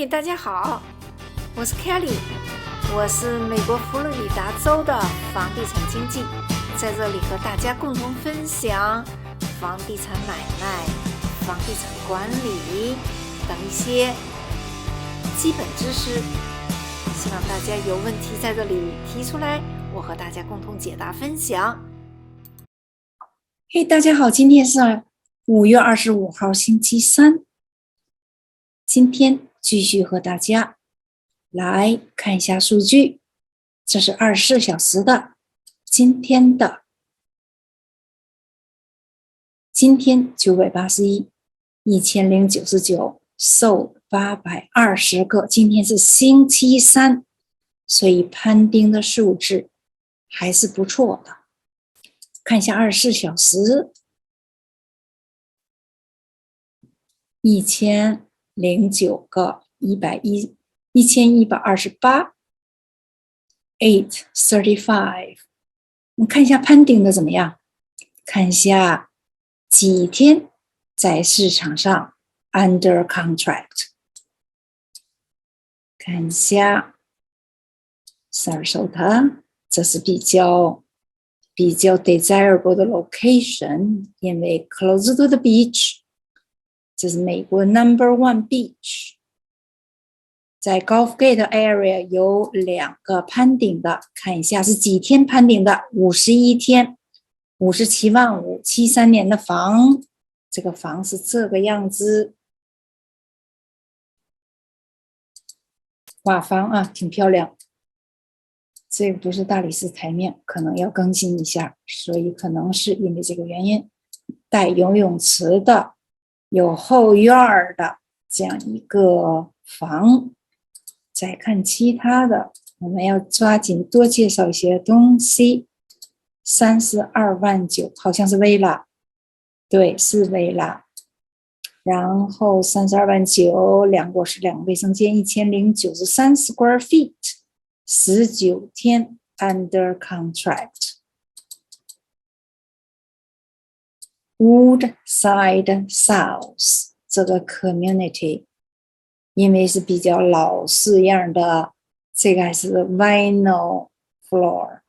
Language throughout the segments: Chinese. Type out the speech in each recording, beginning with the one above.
嘿，大家好，我是 Kelly， 我是美国佛罗里达州的房地产经纪，在这里和大家共同分享房地产买卖、房地产管理等一些基本知识，希望大家有问题在这里提出来，我和大家共同解答分享。嘿，大家好，今天是5月25号星期三，今天继续和大家来看一下数据，这是24小时的今天981 1099 sold 820个，今天是星期三，所以攀丁的数字还是不错的。看一下24小时1009个1128 835。我们看一下攀顶的怎么样，看一下几天在市场上 under contract， 看一下 Sarasota， 这是比较 desirable 的 location， 因为 close to the beach， 这是美国 No.1 beach。 在 Gulf Gate area 有2个攀顶的，看一下是几天攀顶的，51天，57万5 73年的房，这个房是这个样子，瓦房啊，挺漂亮。这个不是大理石台面，可能要更新一下，所以可能是因为这个原因。带游泳池的，有后院的这样一个房。再看其他的，我们要抓紧多介绍一些东西。32万9，好像是薇拉，对，是薇拉。然后32万9，2卧室2个卫生间，1093 square feet， 19天 under contract。 Woodside South 这个 community， 因为是比较老式样的，这个还是 vinyl floor，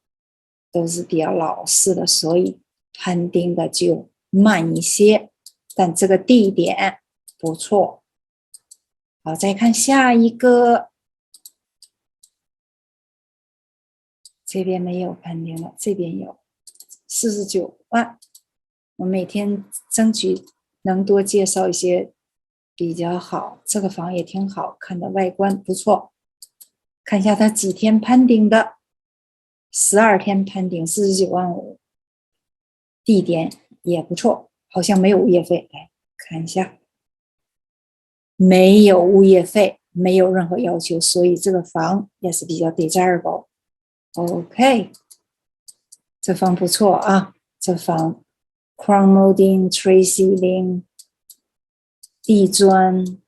都是比较老式的，所以攀丁的就慢一些，但这个地点不错。好，再看下一个，这边没有攀丁了，这边有49万。我每天争取能多介绍一些比较好，这个房也挺好看的，外观不错。看一下它几天攀顶的，12天攀顶49万5，地点也不错，好像没有物业费。来看一下，没有物业费，没有任何要求，所以这个房也是比较 desirable。 OK， 这房不错啊，这房 crown molding tray ceiling 地砖，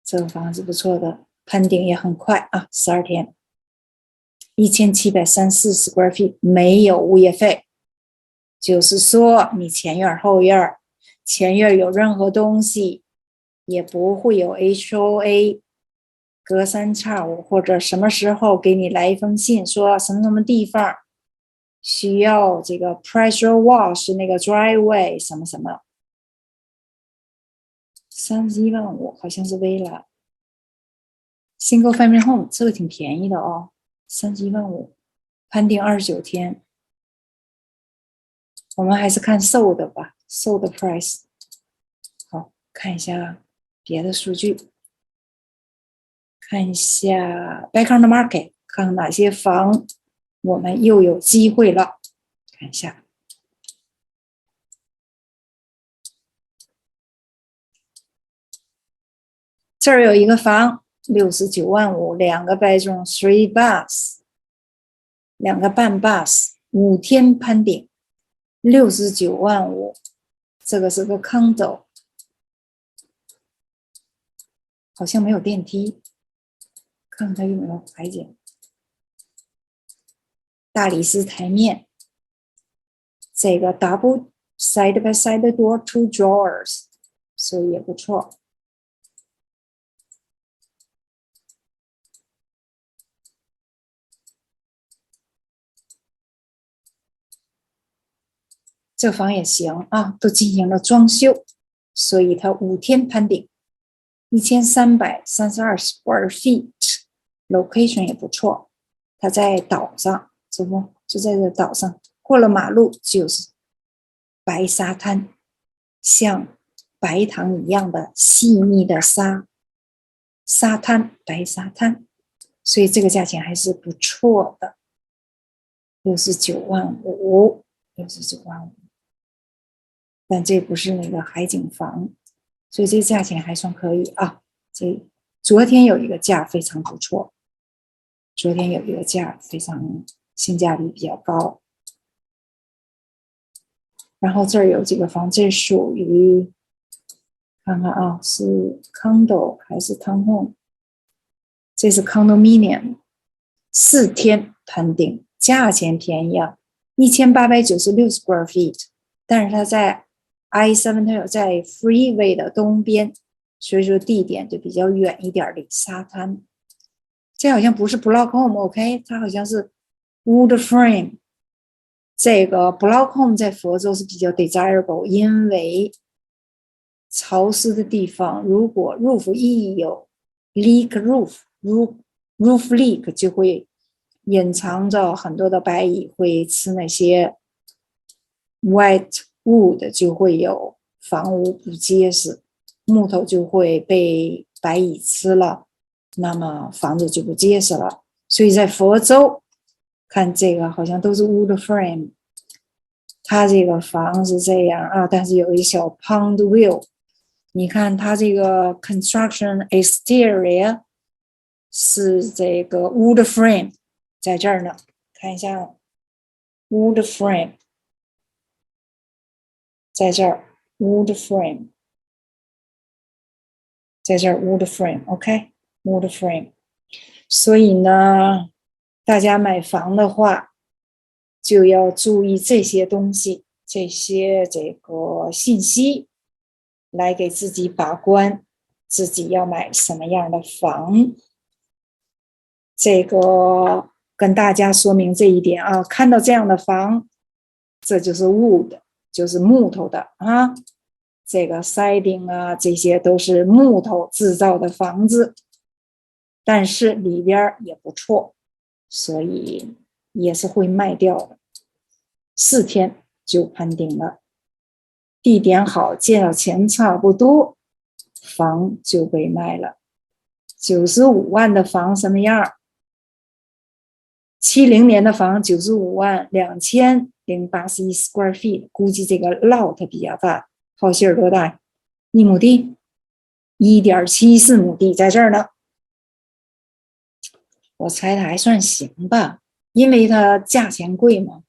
这个房子不错的，攀顶也很快啊，12天1734 square feet， 没有物业费，就是说你前院后院，前院有任何东西也不会有 HOA 隔三差五或者什么时候给你来一封信说什么地方需要这个 pressure wash 那个 driveway 什么什么。31万5，好像是薇拉 single family home， 这个挺便宜的哦，31万5，攀顶29天。我们还是看sold的吧，sold price。好，看一下别的数据，看一下 back on the market， 看看哪些房我们又有机会了。看一下，这儿有一个房69万5，2个 bedroom 3 baths， 2个半 baths， 5天攀顶69万5，这个是个 condo， 好像没有电梯，看看它有没有排检。大理石台面，这个 double side by side door 2 drawers， 所以也不错。这房也行啊，都进行了装修，所以它5天攀顶，1332 square feet，location 也不错。它在岛上，怎么就在这岛上？过了马路就是白沙滩，像白糖一样的细腻的沙滩，白沙滩，所以这个价钱还是不错的，69.5万，69.5万。但这不是那个海景房，所以这个价钱还算可以啊。这昨天有一个价非常不错，昨天有一个价非常性价比比较高。然后这儿有几个房，这属于看看啊，是 condo 还是 townhome？ 这是 condominium， 4天攀顶，价钱便宜啊，1896 square feet， 但是它在 I-70 在 freeway 的东边，所以说地点就比较远一点的沙滩。这好像不是 block home，OK， 它好像是 wood frame。这个 block home 在佛州是比较 desirable， 因为潮湿的地方，如果 roof 一有 leak roof leak 就会隐藏着很多的白蚁，会吃那些 white wood， 就会有房屋不结实，木头就会被白蚁吃了，那么房子就不结实了。所以在佛州看这个好像都是 wood frame， 它这个房是这样啊，但是有一小 pond view。你看它这个 construction exterior 是这个 wood frame， 在这儿呢，看一下 wood frame， 在这儿 wood frame， 在这儿 wood frame，OK， wood frame。所以呢，大家买房的话就要注意这些东西，这些这个信息，来给自己把关，自己要买什么样的房。这个跟大家说明这一点啊，看到这样的房，这就是 wood， 就是木头的啊。这个 siding 啊，这些都是木头制造的房子，但是里边也不错，所以也是会卖掉的。4天就攀顶了，地点好，借到钱差不多，房就被卖了。95万的房什么样？70年的房95万2081 square feet， 估计这个 lot 比较大，好些儿多大？1亩地 1.74 亩地在这儿呢。我猜它还算行吧，因为它价钱贵嘛，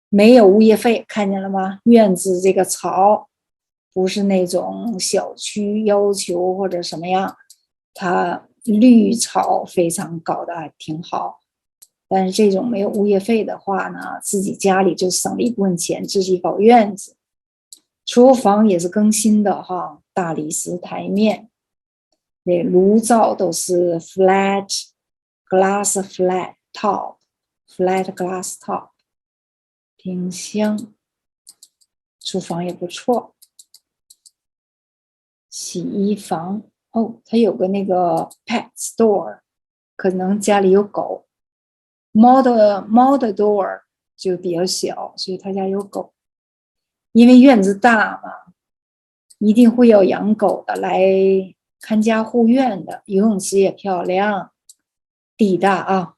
没有物业费，看见了吗？院子这个草不是那种小区要求或者什么样，它绿草非常搞得还挺好。但是这种没有物业费的话呢，自己家里就省了一部分钱，自己搞院子。厨房也是更新的哈，大理石台面，那炉灶都是 flat glass top， 冰箱，厨房也不错。洗衣房哦，它有个那个 pet store， 可能家里有狗。猫的 door 就比较小，所以他家有狗。因为院子大嘛，一定会有养狗的来看家护院的。游泳池也漂亮，地大啊，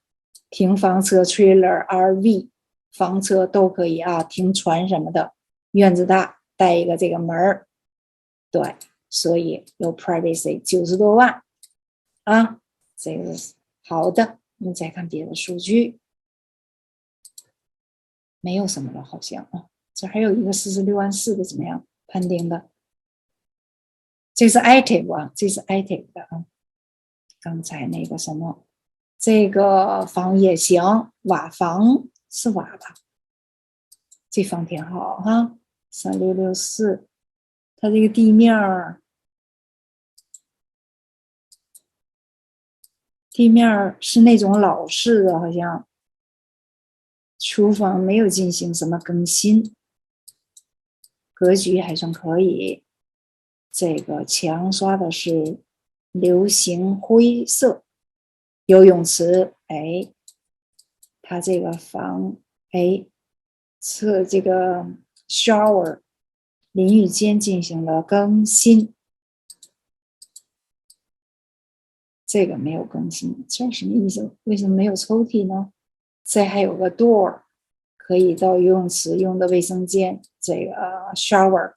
停房车 trailer RV 房车都可以啊，停船什么的。院子大，带一个这个门儿，对，所以有 privacy， 90多万啊，这个是好的。我们再看别的数据，没有什么了，好像啊。这还有一个46.4万的，怎么样？判定的，这是 active 啊，这是 active 的啊。刚才那个什么，这个房也行，瓦房是瓦吧？这房挺好哈，3664，它这个地面是那种老式的，好像厨房没有进行什么更新。格局还算可以。这个墙刷的是流行灰色。游泳池，哎，它这个房，哎，这个 shower 淋浴间进行了更新。这个没有更新，这什么意思？为什么没有抽屉呢？这还有个 door， 可以到游泳池用的卫生间。这个shower，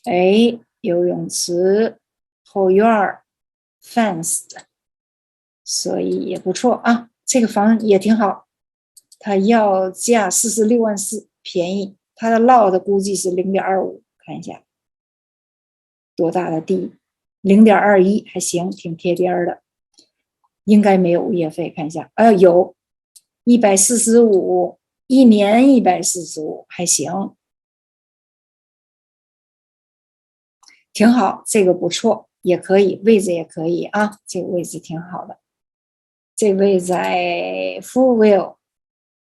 哎，游泳池后院 fenced， 所以也不错啊。这个房也挺好，它要价46万4，便宜。它的 lot 估计是 0.25， 看一下多大的地。0.21还行，挺贴边的，应该没有物业费。看一下，有145，一年145，还行，挺好，这个不错，也可以，位置也可以啊，这个位置挺好的。这位在 Fulville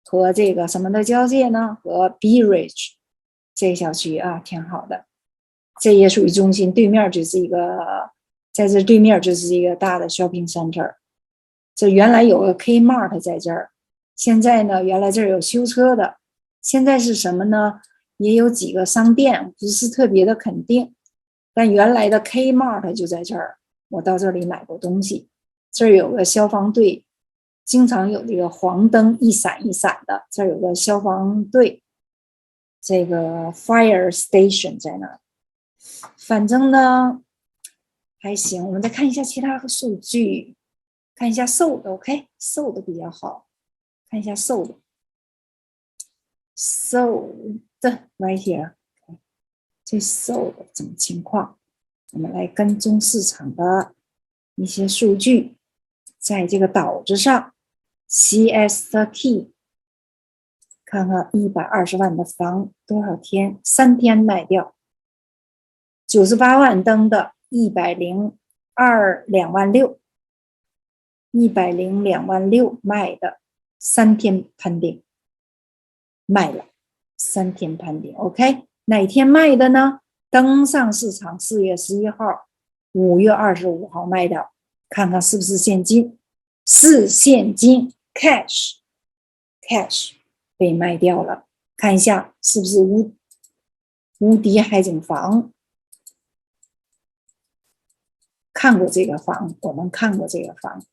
和这个什么的交界呢？和 Bee Ridge 这个小区啊，挺好的。这也属于中心，对面就是一个，在这对面就是一个大的 shopping center。这原来有个 Kmart 在这儿，现在呢，原来这儿有修车的，现在是什么呢？也有几个商店，不是特别的肯定。但原来的 Kmart 就在这儿，我到这里买过东西。这儿有个消防队，经常有这个黄灯一闪一闪的，这儿有个消防队，这个 fire station 在那儿。反正呢还行，我们再看一下其他的数据，看一下 sold OK， sold 比较好，看一下 sold right here， 这 sold 怎么情况？我们来跟踪市场的一些数据，在这个岛子上 CST 看看120万的房多少天？3天卖掉。98万登的102 2万6， 102万6卖的，3天盘顶，卖了，3天盘顶 OK， 哪天卖的呢？登上市场4月11号，5月25号卖掉，看看是不是现金？是现金 cash 被卖掉了，看一下是不是无敌海景房。看过这个房，我们看过这个房。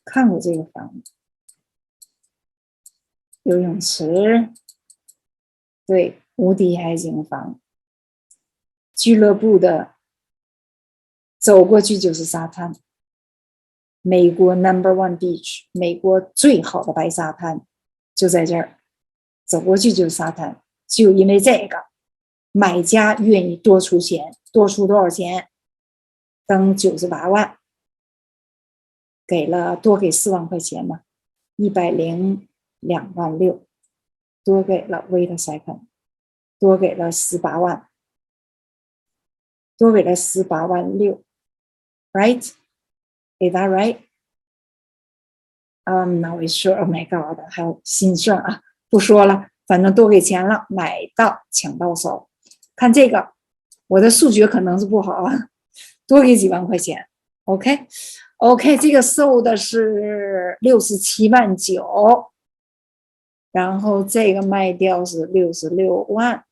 看过这个房，游泳池，对，无敌海景房，俱乐部的，走过去就是沙滩。美国 No.1 beach， 美国最好的白沙滩就在这儿，走过去就是沙滩。就因为这个，买家愿意多出钱，多出多少钱？登98万，多给4万块钱嘛，102万6，多给了 wait a second， 多给了18万，多给了18万6 ，right？ Is that right? I'm not sure. Oh my god， 还有心算啊，不说了，反正多给钱了，买到抢到手。看这个，我的数学可能是不好啊，多给几万块钱。OK， 这个售的是67万9，然后这个卖掉是66万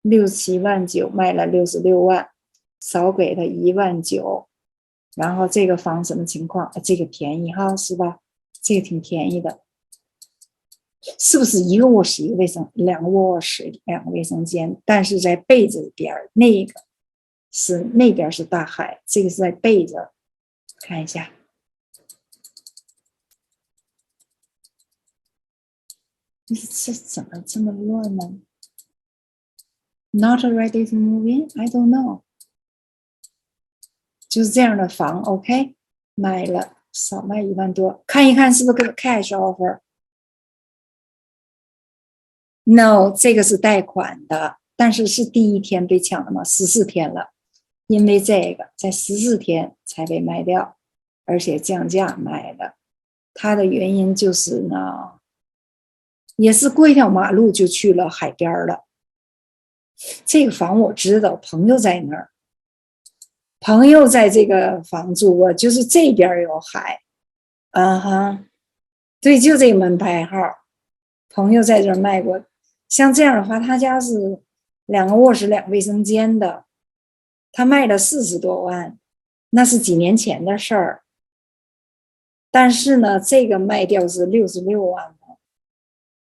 ，67万9卖了66万，少给他1万9。然后这个房什么情况？这个便宜哈，是吧？这个挺便宜的，是不是一个卧室一个两个卧室2个卫生间？但是在被子边那个是那边是大海，这个是在被子。看一下，这怎么这么乱呢 ？Not ready to move in? I don't know。就是这样的房 ，OK， 买了，少卖1万多，看一看是不是个 cash offer。No， 这个是贷款的，但是是第1天被抢的嘛，14天了。因为这个在14天才被卖掉，而且降价卖的。它的原因就是呢，也是过一条马路就去了海边了。这个房我知道，朋友在那儿，朋友在这个房住过，就是这边有海。对，就这个门牌号，朋友在这儿卖过。像这样的话，他家是2个卧室2卫生间的，他卖了40多万，那是几年前的事儿。但是呢，这个卖掉是66万的，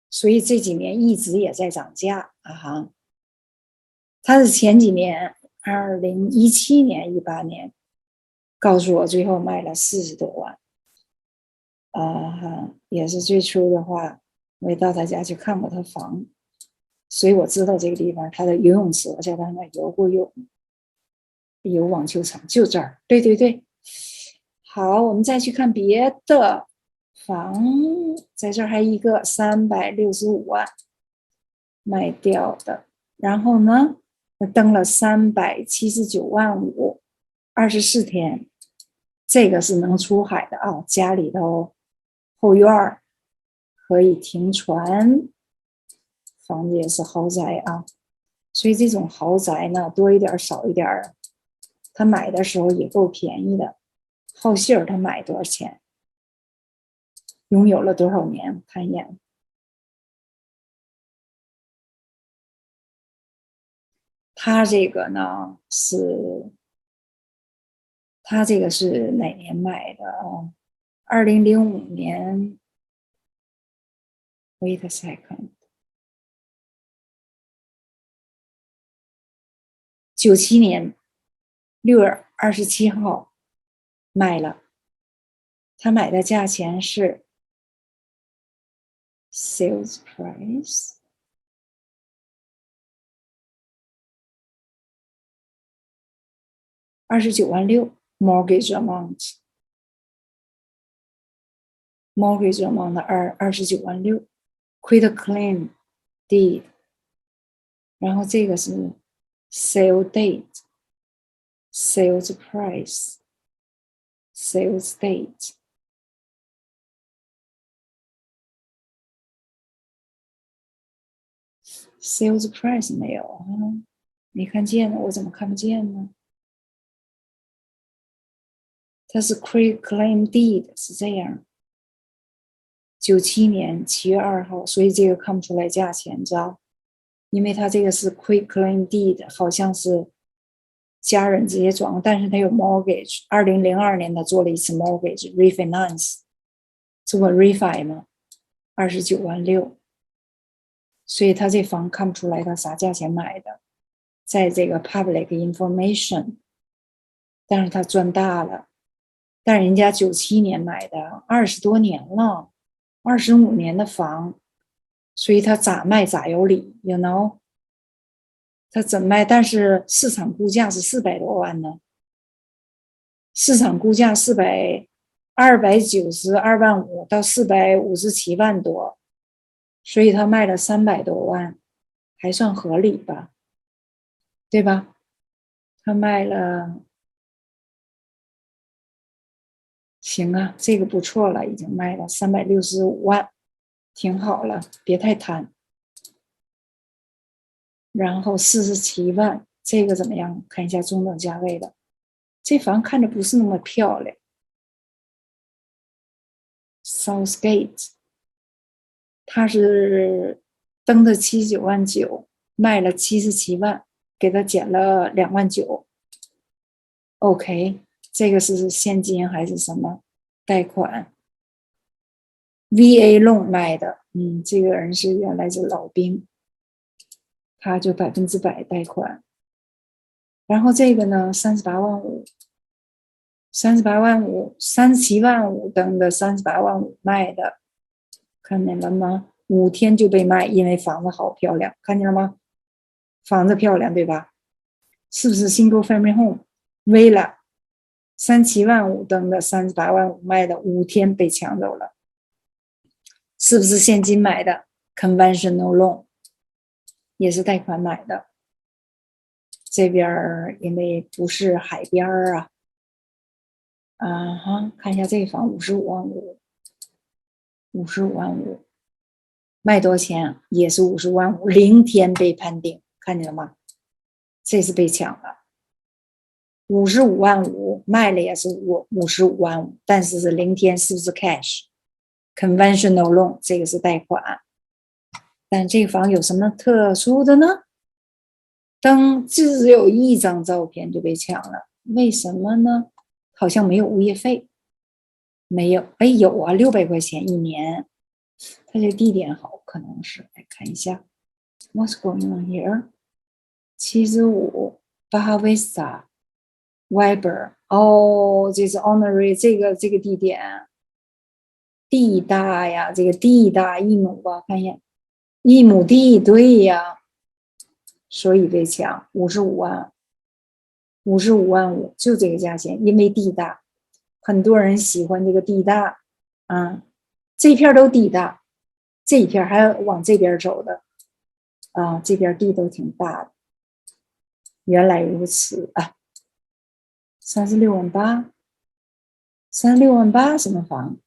所以这几年一直也在涨价啊。他是前几年2017年、18年告诉我，最后卖了40多万。也是最初的话，我也到他家去看过他房，所以我知道这个地方他的游泳池，我在他那游过泳，有网球场，就这儿。对对对，好，我们再去看别的房，在这儿还一个365万卖掉的，然后呢，登了379万5， 24天，这个是能出海的啊，家里头后院可以停船，房子也是豪宅啊，所以这种豪宅呢，多一点少一点，他买的时候也够便宜的。好信儿他买多少钱？拥有了多少年？看一眼，他这个呢是，他这个是哪年买的啊？2005年。Wait a second。97年6月27号卖了，他买的价钱是 sales price 29万6 mortgage amount 的29万6 quit claim deed， 然后这个是 sale date sales price sales date。sales price 没有啊，没看见呢，我怎么看不见呢？它是 quit claim deed 是这样，97年7月2号，所以这个看不出来价钱，知道？因为它这个是 quit claim deed， 好像是家人直接转，但是它有 mortgage。2002年他做了一次 mortgage refinance， 这个 refi 嘛，29万6，所以他这房看不出来他啥价钱买的，在这个 public information， 但是他赚大了，但人家97年买的，20多年了，25年的房，所以他咋卖咋有理 ，you know。他怎么卖？但是市场估价是400多万呢，市场估价292万5到457万多，所以他卖了300多万，还算合理吧，对吧？他卖了，行啊，这个不错了，已经卖了365万，挺好了，别太贪。然后47万，这个怎么样？看一下中等价位的，这房看着不是那么漂亮。Southgate， 它是登的79万9，卖了77万，给他减了2万9。OK， 这个是现金还是什么贷款 ？VA loan 卖的，这个人是原来是老兵。他就100%贷款，然后这个呢，38万5， 38万5 37万5登的38万5卖的，看见了吗？5天就被卖，因为房子好漂亮，看见了吗？房子漂亮对吧？是不是 single family home villa 37万5登的38万5卖的，5天被抢走了，是不是现金买的 conventional loan 也是贷款买的，这边因为不是海边啊，看一下这房55万5 55万5，卖多少钱？也是50万5，0天被判定，看见了吗？这是被抢了。55万5，卖了也是55万5，但是是0天，是不是 cash？conventional loan， 这个是贷款。但这个房有什么特殊的呢？只有一张照片就被抢了，为什么呢？好像没有物业费，没有，哎，有啊，600块钱1年。它这地点好，可能是来看一下 ，What's going on here？ 75 Baja Vista Weber， 哦，这是 Honorary， 这个地点地大呀，这个地大1亩吧，看一下，1亩地，对呀，所以被抢55万5，就这个价钱，因为地大，很多人喜欢这个地大，这片都地大，这一片还要往这边走的，这边地都挺大的，原来如此啊，36万8，36万8什么房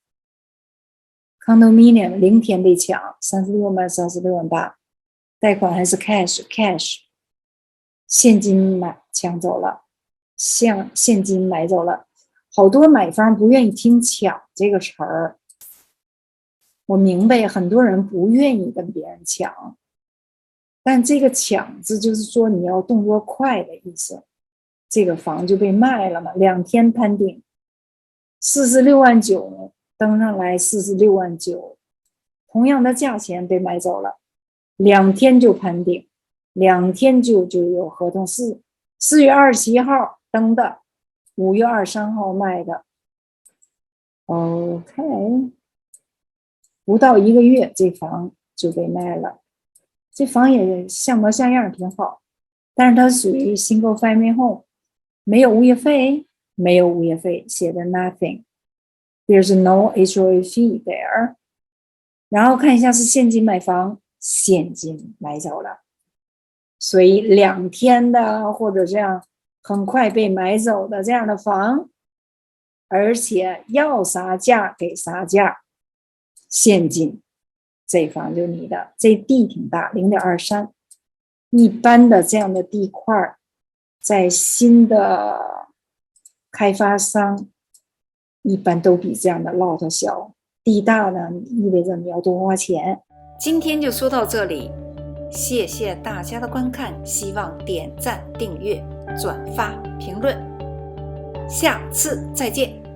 ？condominium 0天被抢，36万36万8，贷款还是 cash， 现金抢走了，现金买走了，好多买方不愿意听抢这个词儿。我明白很多人不愿意跟别人抢，但这个抢字就是说你要动作快的意思。这个房就被卖了嘛，2天判定46万9，登上来46万9，同样的价钱被买走了，2天就判定，2天就有合同，4月27号登的，5月23号卖的。OK， 不到1个月这房就被卖了，这房也像模像样挺好，但是它属于 single family home， 没有物业费，写的 nothing，there's no HOA fee there。 然后看一下是现金买房，现金买走了，所以2天的或者这样很快被买走的这样的房，而且要啥价给啥价，现金，这房就你的。这地挺大， 0.23， 一般的这样的地块在新的开发商一般都比这样的 lot 小，地大呢意味着你要多花钱。今天就说到这里，谢谢大家的观看，希望点赞、订阅、转发、评论，下次再见。